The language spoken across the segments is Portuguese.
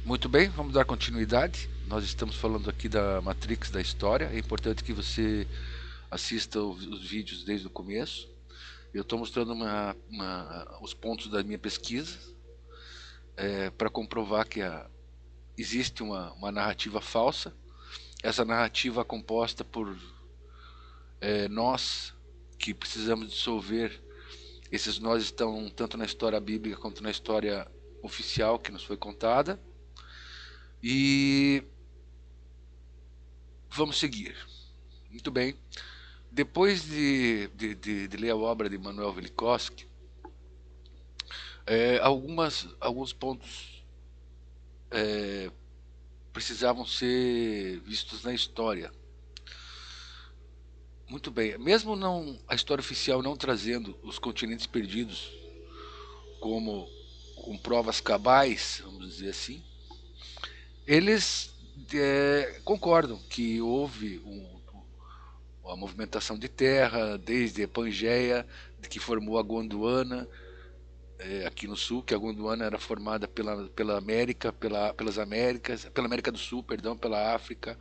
Muito bem, vamos dar continuidade. Nós estamos falando aqui da Matrix da história. É importante que você assista os vídeos desde o começo. Eu estou mostrando os pontos da minha pesquisa para comprovar que existe uma narrativa falsa. Essa narrativa é composta por nós que precisamos dissolver. Esses nós estão tanto na história bíblica quanto na história oficial que nos foi contada. E vamos seguir. Muito bem. Depois de ler a obra de Manuel Velikovsky, alguns pontos precisavam ser vistos na história. Muito bem. Mesmo não a história oficial não trazendo os continentes perdidos como com provas cabais, vamos dizer assim, eles concordam que houve a movimentação de terra desde a Pangeia, que formou a Gondwana, aqui no sul, que a Gondwana era formada pela América, pelas Américas, pela América do Sul, perdão, pela África,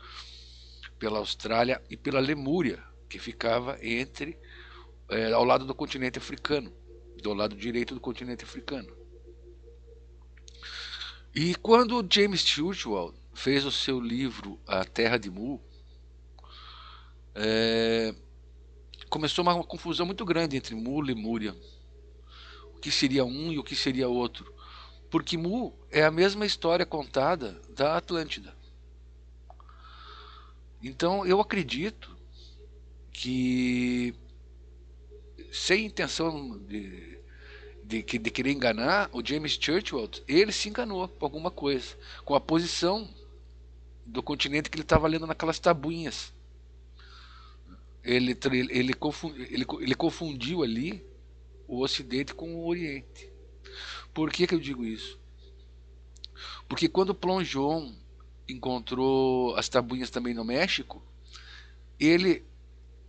pela Austrália e pela Lemúria, que ficava ao lado do continente africano, do lado direito do continente africano. E quando James Churchill fez o seu livro A Terra de Mu, começou uma confusão muito grande entre Mu e Lemúria. O que seria um e o que seria outro. Porque Mu é a mesma história contada da Atlântida. Então eu acredito que, sem intenção de querer enganar, o James Churchill, ele se enganou com alguma coisa, com a posição do continente que ele estava lendo naquelas tabuinhas. Ele confundiu ali o Ocidente com o Oriente. Por que eu digo isso? Porque quando Plongeon encontrou as tabuinhas também no México, ele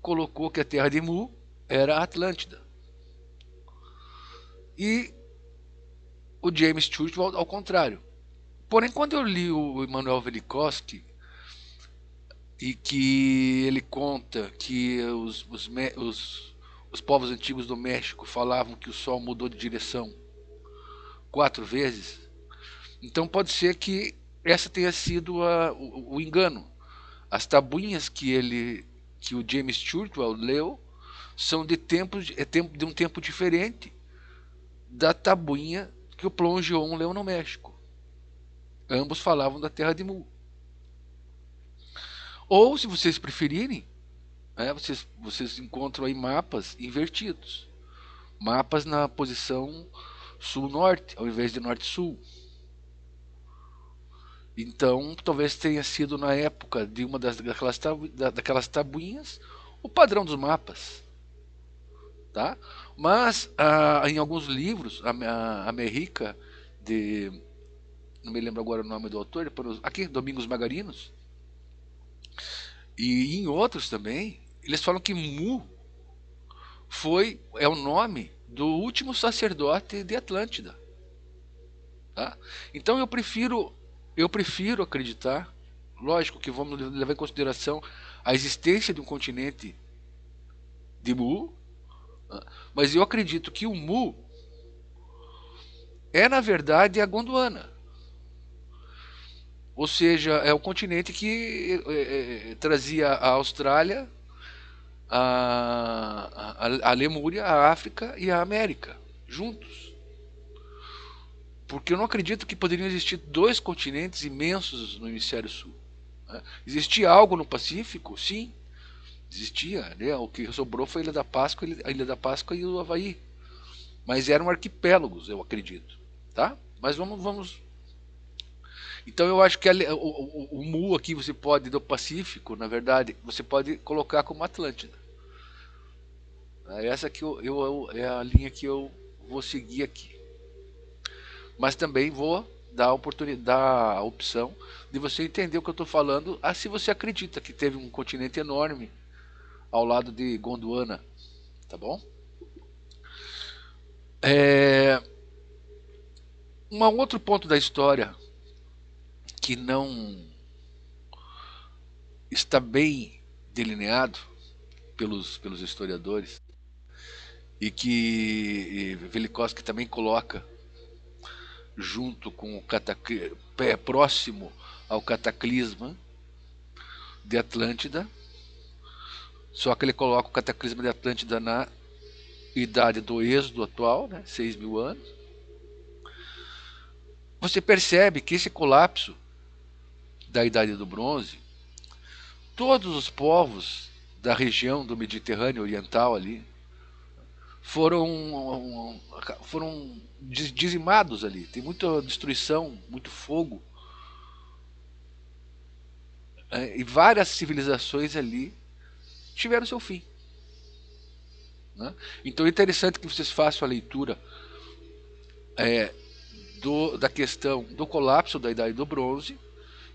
colocou que a terra de Mu era a Atlântida. E o James Churchill ao contrário. Porém, quando eu li o Emanuel Velikovsky, e que ele conta que os povos antigos do México falavam que o Sol mudou de direção 4 vezes, então pode ser que essa tenha sido o engano. As tabuinhas que o James Churchill leu são de um tempo diferente da tabuinha que o Plongeon leu no México. Ambos falavam da Terra de Mu. Ou, se vocês preferirem, vocês encontram aí mapas invertidos. Mapas na posição sul-norte, ao invés de norte-sul. Então, talvez tenha sido na época de uma daquelas tabuinhas o padrão dos mapas. Tá? Mas, em alguns livros, a Merrica, não me lembro agora o nome do autor, aqui, Domingos Magarinos, e em outros também, eles falam que Mu é o nome do último sacerdote de Atlântida. Tá? Então eu prefiro acreditar, lógico que vamos levar em consideração a existência de um continente de Mu, mas eu acredito que o Mu é na verdade a Gondwana. Ou seja, é o continente que trazia a Austrália, a Lemúria, a África e a América juntos. Porque eu não acredito que poderiam existir dois continentes imensos no hemisfério sul. Né? Existia algo no Pacífico? Sim, existia. Né? O que sobrou foi a Ilha da Páscoa e o Havaí. Mas eram arquipélagos, eu acredito. Tá? Mas vamos. Então eu acho que o Mu aqui você pode, do Pacífico, na verdade, você pode colocar como Atlântida. Essa que é a linha que eu vou seguir aqui. Mas também vou dar a oportunidade, a opção de você entender o que eu estou falando, se você acredita que teve um continente enorme ao lado de Gondwana, tá bom? Um outro ponto da história que não está bem delineado pelos historiadores e que Velikovsky também coloca junto com o próximo ao cataclisma de Atlântida, só que ele coloca o cataclisma de Atlântida na idade do êxodo atual, né, 6.000 anos. Você percebe que esse colapso da idade do bronze, todos os povos da região do Mediterrâneo Oriental ali foram dizimados ali. Tem muita destruição, muito fogo, e várias civilizações ali tiveram seu fim, né? Então é interessante que vocês façam a leitura da questão do colapso da Idade do Bronze,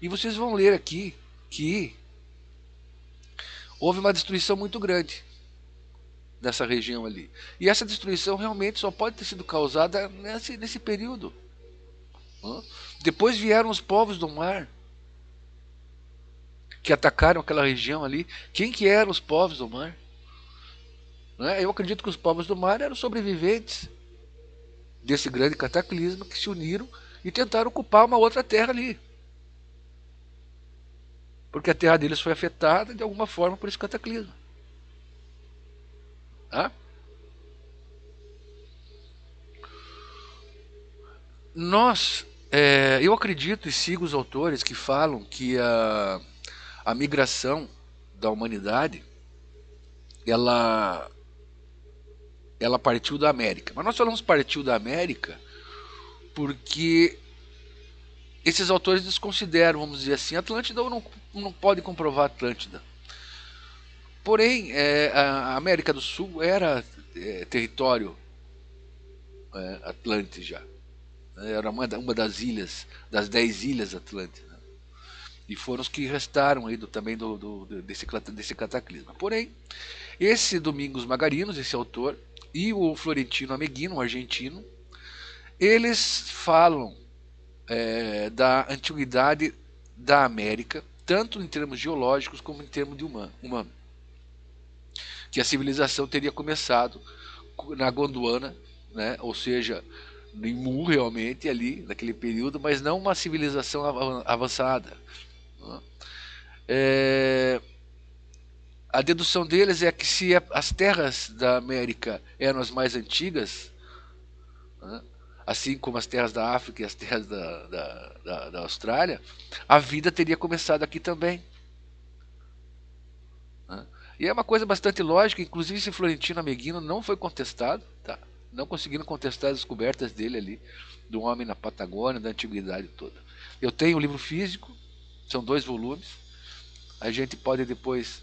e vocês vão ler aqui que houve uma destruição muito grande dessa região ali. E essa destruição realmente só pode ter sido causada nesse período, né? Depois vieram os povos do mar, que atacaram aquela região ali. Quem que eram os povos do mar? Eu acredito que os povos do mar eram sobreviventes desse grande cataclismo que se uniram e tentaram ocupar uma outra terra ali, porque a terra deles foi afetada de alguma forma por esse cataclismo, tá? Eu acredito e sigo os autores que falam que a migração da humanidade ela partiu da América. Mas nós falamos partiu da América porque esses autores desconsideram, vamos dizer assim, Atlântida, ou não pode comprovar Atlântida. Porém, a América do Sul era território Atlântico já. Era uma das ilhas, das 10 ilhas Atlântidas. E foram os que restaram aí também desse cataclisma. Porém, esse Domingos Magarinos, esse autor, e o Florentino Ameghino, um argentino, eles falam da antiguidade da América, tanto em termos geológicos como em termos de humano. Que a civilização teria começado na Gondwana, né? Ou seja, em Mu realmente ali, naquele período, mas não uma civilização avançada. A dedução deles é que se as terras da América eram as mais antigas, né, assim como as terras da África e as terras da Austrália, a vida teria começado aqui também, né? E é uma coisa bastante lógica, inclusive esse Florentino Ameghino não foi contestado, tá? Não conseguiram contestar as descobertas dele ali, do homem na Patagônia, da antiguidade toda. Eu tenho o livro físico, são 2 volumes, a gente pode depois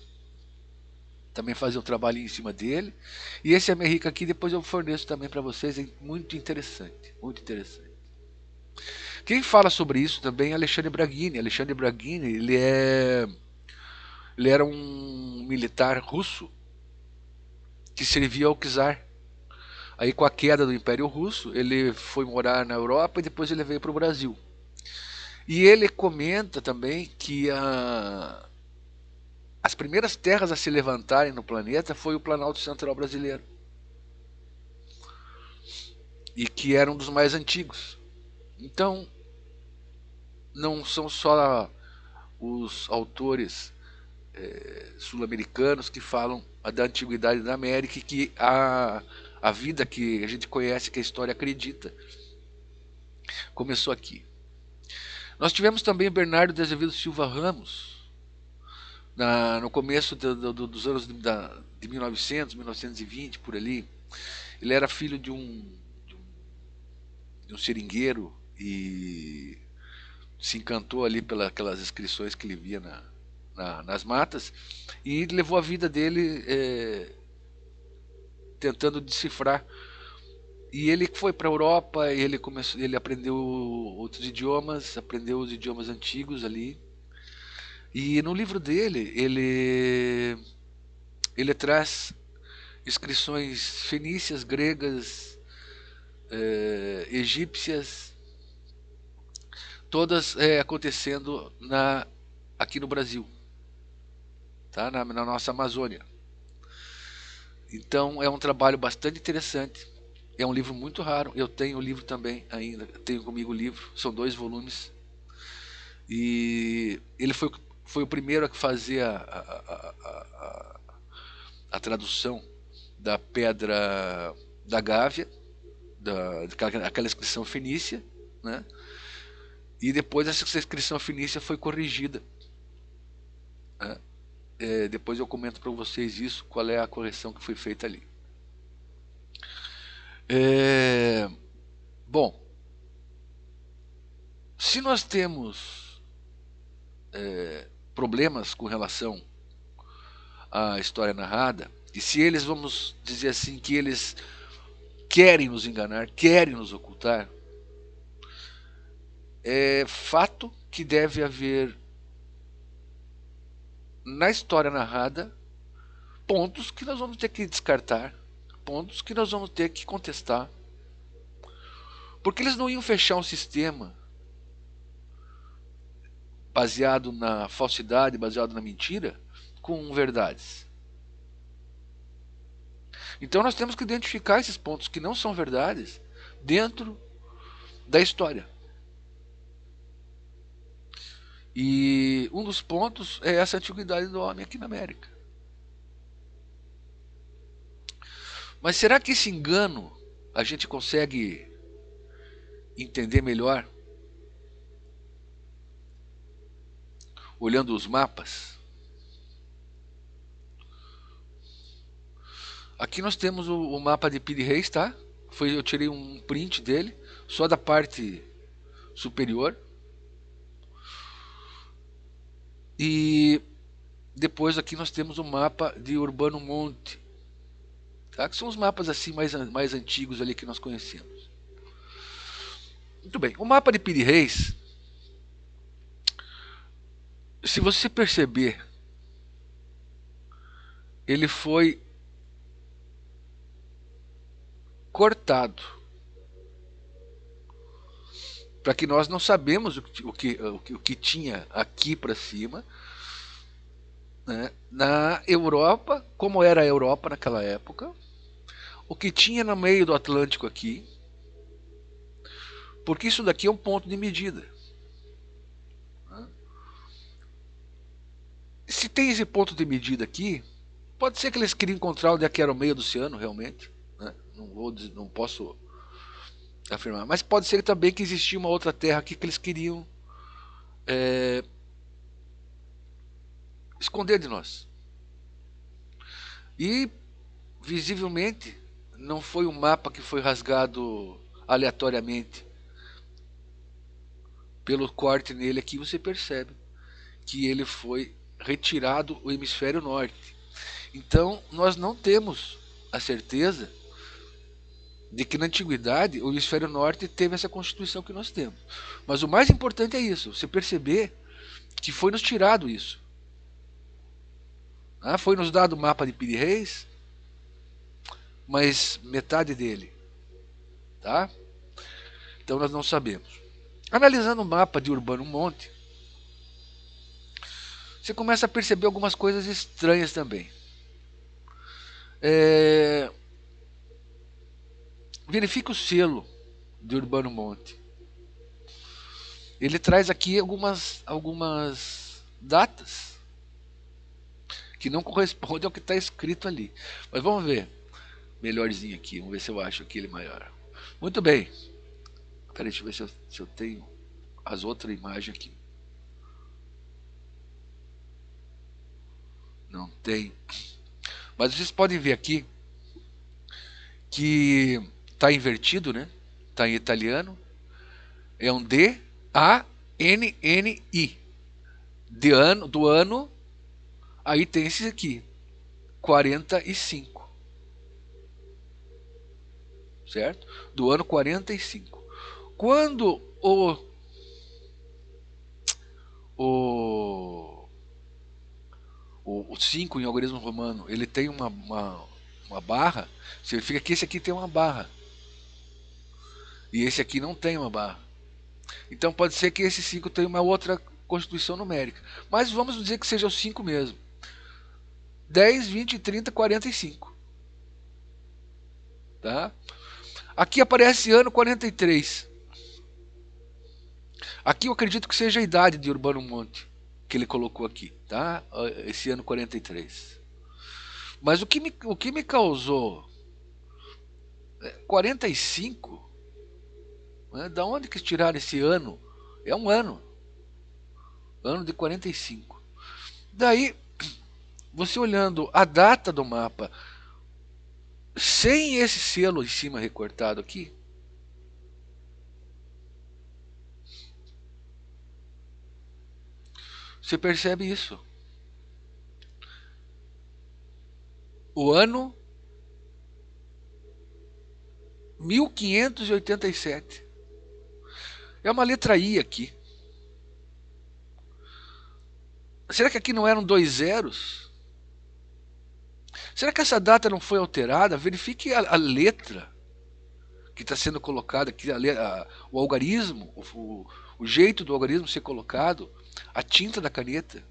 também fazer um trabalhinho em cima dele. E esse America aqui depois eu forneço também para vocês, é muito interessante, muito interessante. Quem fala sobre isso também é Alexandre Braghini. Alexandre Braghini, ele era um militar russo que servia ao czar. Aí com a queda do Império Russo, ele foi morar na Europa e depois ele veio para o Brasil. E ele comenta também que as primeiras terras a se levantarem no planeta foi o Planalto Central brasileiro. E que era um dos mais antigos. Então, não são só os autores sul-americanos que falam da antiguidade da América e que a vida que a gente conhece, que a história acredita, começou aqui. Nós tivemos também Bernardo de Azevedo Silva Ramos, no começo dos anos de 1900, 1920, por ali. Ele era filho de um seringueiro e se encantou ali pelas inscrições que ele via nas matas e levou a vida dele tentando decifrar. E ele foi para a Europa, ele aprendeu outros idiomas, aprendeu os idiomas antigos ali. E no livro dele, ele traz inscrições fenícias, gregas, egípcias, todas acontecendo aqui no Brasil, tá? Na nossa Amazônia. Então é um trabalho bastante interessante. É um livro muito raro. Eu tenho o livro também ainda. Tenho comigo o livro. São 2 volumes. E ele foi o primeiro a fazer a tradução da pedra da Gávea, daquela inscrição fenícia, né? E depois essa inscrição fenícia foi corrigida, né? Depois eu comento para vocês isso, qual é a correção que foi feita ali. Bom, se nós temos problemas com relação à história narrada, e se eles, vamos dizer assim, que eles querem nos enganar, querem nos ocultar, é fato que deve haver na história narrada pontos que nós vamos ter que descartar, pontos que nós vamos ter que contestar, porque eles não iam fechar um sistema baseado na falsidade, baseado na mentira, com verdades. Então nós temos que identificar esses pontos que não são verdades dentro da história. E um dos pontos é essa antiguidade do homem aqui na América. Mas será que esse engano a gente consegue entender melhor olhando os mapas? Aqui nós temos o mapa de Piri Reis, tá? Eu tirei um print dele, só da parte superior. E depois aqui nós temos o mapa de Urbano Monte, tá? Que são os mapas assim mais antigos ali que nós conhecemos. Muito bem, o mapa de Piri Reis, se você perceber, ele foi cortado para que nós não sabemos o que tinha aqui para cima, né? Na Europa, como era a Europa naquela época, o que tinha no meio do Atlântico aqui, porque isso daqui é um ponto de medida. Se tem esse ponto de medida aqui, pode ser que eles queriam encontrar onde é que era o meio do oceano realmente, né? Não posso afirmar, mas pode ser também que existia uma outra terra aqui que eles queriam esconder de nós. E visivelmente não foi um mapa que foi rasgado aleatoriamente. Pelo corte nele aqui você percebe que ele foi retirado o hemisfério norte. Então nós não temos a certeza de que na antiguidade o hemisfério norte teve essa constituição que nós temos. Mas o mais importante é isso, você perceber que foi nos tirado isso. Foi nos dado o mapa de Piri Reis, mas metade dele, tá? Então nós não sabemos. Analisando o mapa de Urbano Monte, você começa a perceber algumas coisas estranhas também. Verifique o selo de Urbano Monte. Ele traz aqui algumas datas que não correspondem ao que está escrito ali. Mas vamos ver melhorzinho aqui. Vamos ver se eu acho aquele maior. Muito bem. Peraí, deixa eu ver se eu tenho as outras imagens aqui. Não tem. Mas vocês podem ver aqui que está invertido, né? Está em italiano. É um D-A-N-N-I. Do ano. Aí tem esse aqui. 45. Certo? Do ano 45. Quando o 5 em algarismo romano ele tem uma barra, significa que esse aqui tem uma barra. E esse aqui não tem uma barra. Então pode ser que esse 5 tenha uma outra constituição numérica. Mas vamos dizer que seja o 5 mesmo. 10, 20, 30, 45. Tá? Aqui aparece ano 43. Aqui eu acredito que seja a idade de Urbano Monte que ele colocou aqui, tá? Esse ano 43. Mas o que me causou 45, né? Da onde que tiraram esse ano? É um ano de 45. Daí, você olhando a data do mapa, sem esse selo em cima recortado aqui, você percebe isso. O ano 1587. É uma letra I aqui. Será que aqui não eram 2 zeros? Será que essa data não foi alterada? Verifique a letra que está sendo colocada aqui, o algarismo, o jeito do algarismo ser colocado, a tinta da caneta.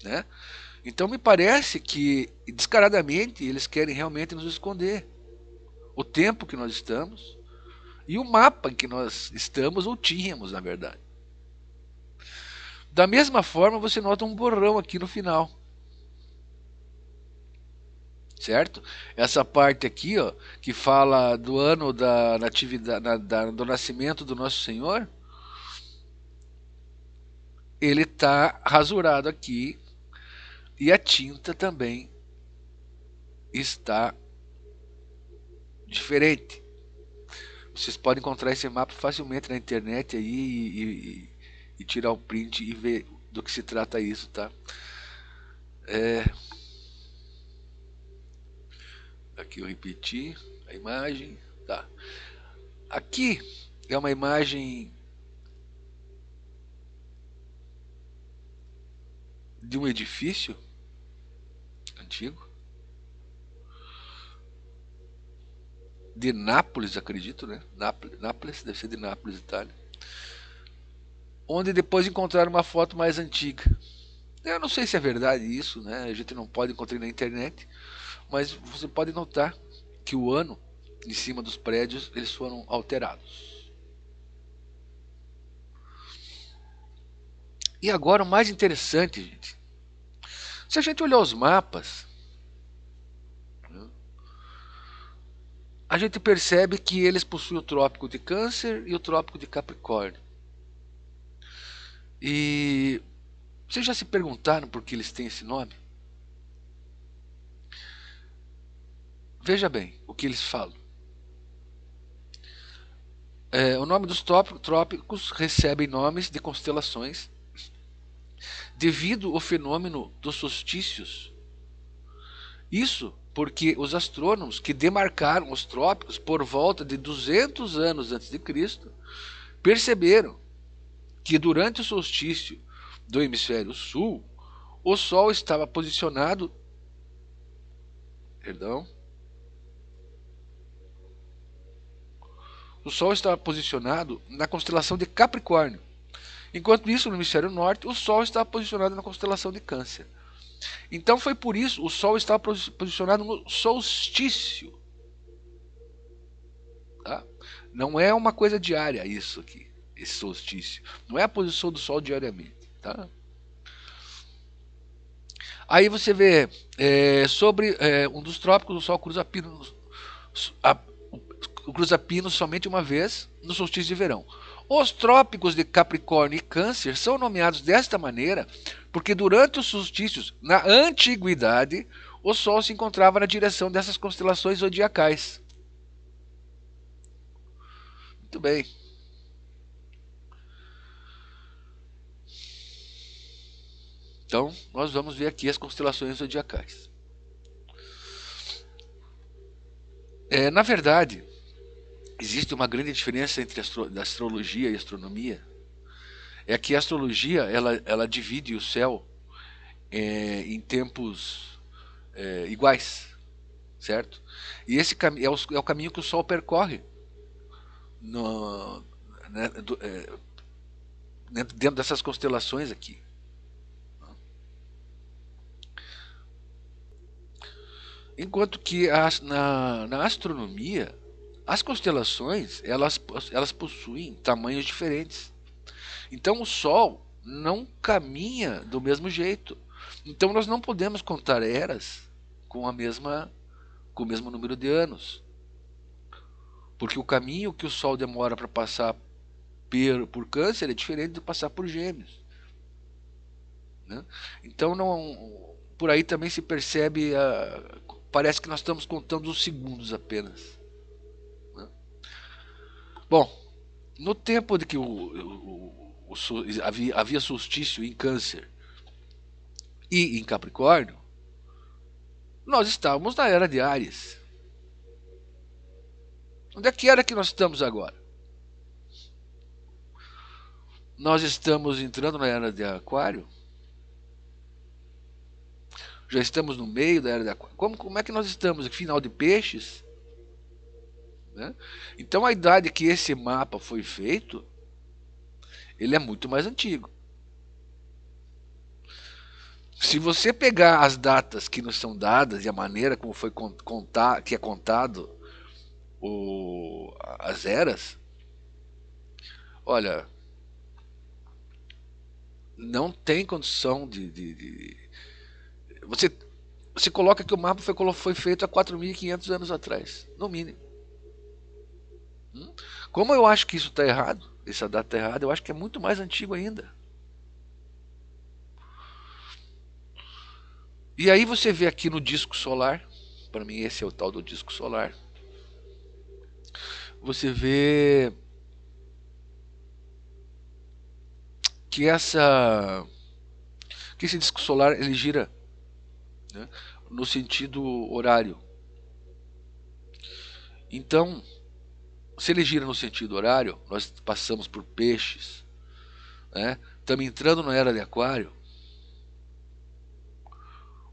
Né? Então me parece que, descaradamente, eles querem realmente nos esconder o tempo que nós estamos e o mapa em que nós estamos ou tínhamos, na verdade. Da mesma forma, você nota um borrão aqui no final. Certo? Essa parte aqui, ó, que fala do ano da natividade, do nascimento do nosso Senhor, ele está rasurado aqui e a tinta também está diferente. Vocês podem encontrar esse mapa facilmente na internet aí e tirar o print e ver do que se trata isso, tá? Aqui eu repeti a imagem, tá? Aqui é uma imagem de um edifício antigo de Nápoles, acredito, né? Nápoles, deve ser de Nápoles, Itália. Onde depois encontraram uma foto mais antiga. Eu não sei se é verdade isso, né? A gente não pode encontrar na internet, mas você pode notar que o ano em cima dos prédios eles foram alterados. E agora o mais interessante, gente. Se a gente olhar os mapas, a gente percebe que eles possuem o trópico de Câncer e o trópico de Capricórnio. E vocês já se perguntaram por que eles têm esse nome? Veja bem o que eles falam. O nome dos trópicos recebem nomes de constelações devido ao fenômeno dos solstícios. Isso porque os astrônomos que demarcaram os trópicos por volta de 200 anos antes de Cristo perceberam que durante o solstício do hemisfério sul, o Sol estava posicionado, perdão, o Sol estava posicionado na constelação de Capricórnio. Enquanto isso, no hemisfério norte, o Sol estava posicionado na constelação de Câncer. Então foi por isso o Sol estava posicionado no solstício. Tá? Não é uma coisa diária isso aqui, esse solstício. Não é a posição do Sol diariamente. Tá? Aí você vê sobre um dos trópicos, o Sol cruza Pino somente uma vez no solstício de verão. Os trópicos de Capricórnio e Câncer são nomeados desta maneira porque durante os solstícios, na antiguidade, o Sol se encontrava na direção dessas constelações zodiacais. Muito bem. Então, nós vamos ver aqui as constelações zodiacais. Na verdade, existe uma grande diferença entre astrologia e astronomia. É que a astrologia ela divide o céu em tempos iguais, certo? E esse é o caminho que o Sol percorre no, né, dentro dessas constelações aqui. Enquanto que na astronomia, as constelações elas possuem tamanhos diferentes. Então o Sol não caminha do mesmo jeito. Então nós não podemos contar eras com com o mesmo número de anos, porque o caminho que o Sol demora para passar por Câncer é diferente de passar por Gêmeos, né? Então não, por aí também se percebe, parece que nós estamos contando os segundos apenas, né? Bom, no tempo de que havia solstício em Câncer e em Capricórnio, nós estávamos na era de Áries. Onde é que era que nós estamos agora? Nós estamos entrando na era de Aquário? Já estamos no meio da era de Aquário? Como é que nós estamos? Final de Peixes? Né? Então a idade que esse mapa foi feito, ele é muito mais antigo. Se você pegar as datas que nos são dadas e a maneira como foi que é contado as eras, olha, não tem condição você, você coloca que o mapa foi feito há 4.500 anos atrás, no mínimo. Como eu acho que isso está errado, essa data está errada, eu acho que é muito mais antigo ainda. E aí você vê aqui no disco solar, para mim esse é o tal do disco solar, você vê que que esse disco solar ele gira, né, no sentido horário. Então, se ele gira no sentido horário, nós passamos por Peixes, né? Estamos entrando na era de Aquário.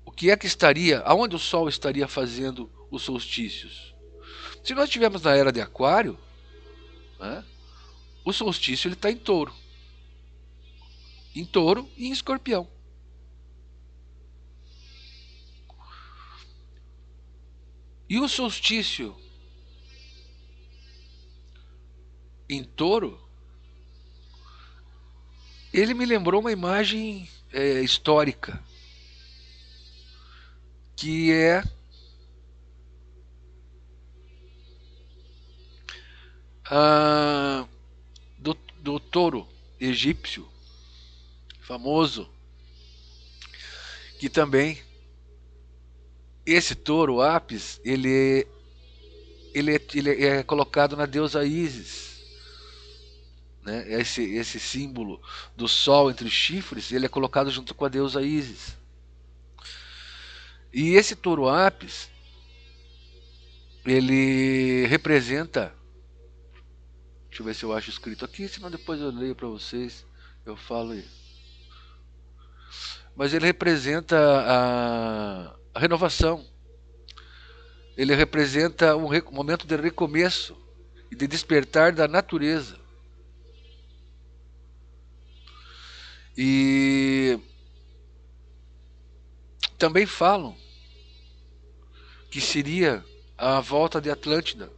O que é que estaria, aonde o Sol estaria fazendo os solstícios? Se nós estivermos na era de Aquário, né, o solstício ele está em Touro e em Escorpião. E o solstício em Touro, ele me lembrou uma imagem histórica, que é do touro egípcio, famoso, que também, esse touro Apis, ele é colocado na deusa Ísis, né? Esse símbolo do sol entre os chifres, ele é colocado junto com a deusa Ísis. E esse touro Apis, ele representa, deixa eu ver se eu acho escrito aqui, senão depois eu leio para vocês, eu falo aí. Mas ele representa a renovação. Ele representa um momento de recomeço e de despertar da natureza. E também falam que seria a volta de Atlântida.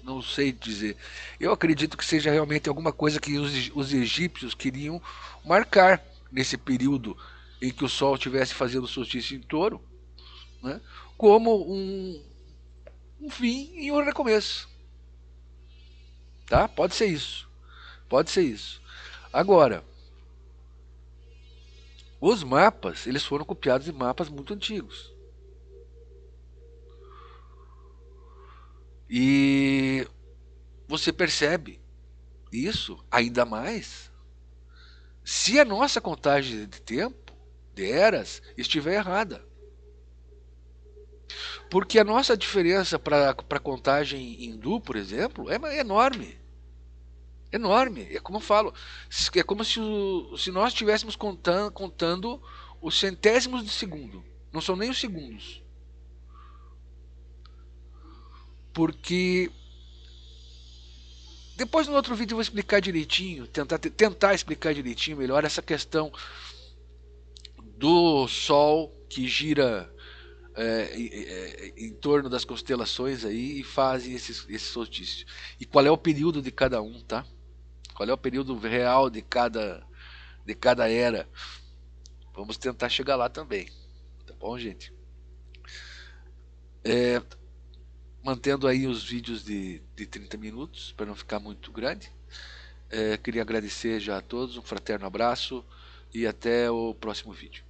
Não sei dizer. Eu acredito que seja realmente alguma coisa que os egípcios queriam marcar nesse período em que o Sol estivesse fazendo solstício em Touro, né, como um fim e um recomeço. Tá? Pode ser isso. Pode ser isso. Agora, os mapas, eles foram copiados de mapas muito antigos. E você percebe isso ainda mais se a nossa contagem de tempo, de eras, estiver errada. Porque a nossa diferença para a contagem hindu, por exemplo, é enorme. Enorme. É como eu falo, é como se nós estivéssemos contando os centésimos de segundo. Não são nem os segundos. porque depois no outro vídeo eu vou explicar direitinho, tentar explicar direitinho melhor essa questão do Sol que gira em torno das constelações aí e fazem esse solstício. E qual é o período de cada um, tá? Qual é o período real de cada era? Vamos tentar chegar lá também, tá bom, gente? Mantendo aí os vídeos de 30 minutos para não ficar muito grande. Queria agradecer já a todos, um fraterno abraço e até o próximo vídeo.